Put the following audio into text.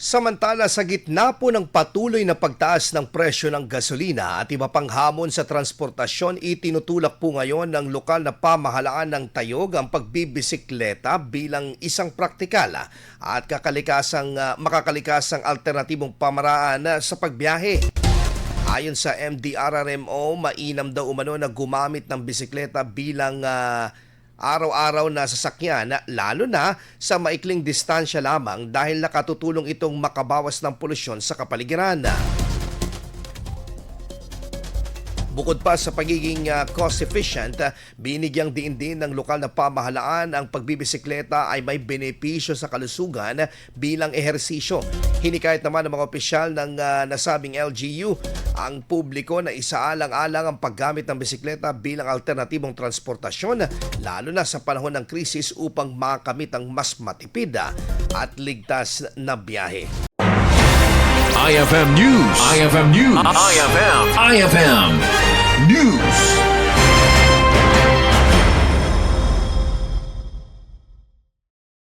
Samantala sa gitna po ng patuloy na pagtaas ng presyo ng gasolina at iba pang hamon sa transportasyon, itinutulak po ngayon ng lokal na pamahalaan ng Tayug ang pagbibisikleta bilang isang praktikal at makakalikasang alternatibong pamaraan sa pagbiyahe. Ayon sa MDRRMO, mainam daw umano na gumamit ng bisikleta bilang araw-araw na sasakyan, lalo na sa maikling distansya lamang dahil nakatutulong itong makabawas ng polusyon sa kapaligiran. Bukod pa sa pagiging cost-efficient, binigyang diin din ng lokal na pamahalaan ang pagbibisikleta ay may benepisyo sa kalusugan bilang ehersisyo. Hinikayat naman ng mga opisyal ng nasabing LGU ang publiko na isaalang-alang ang paggamit ng bisikleta bilang alternatibong transportasyon, lalo na sa panahon ng krisis upang makamit ang mas matipid at ligtas na biyahe. IFM News. IFM News. IFM.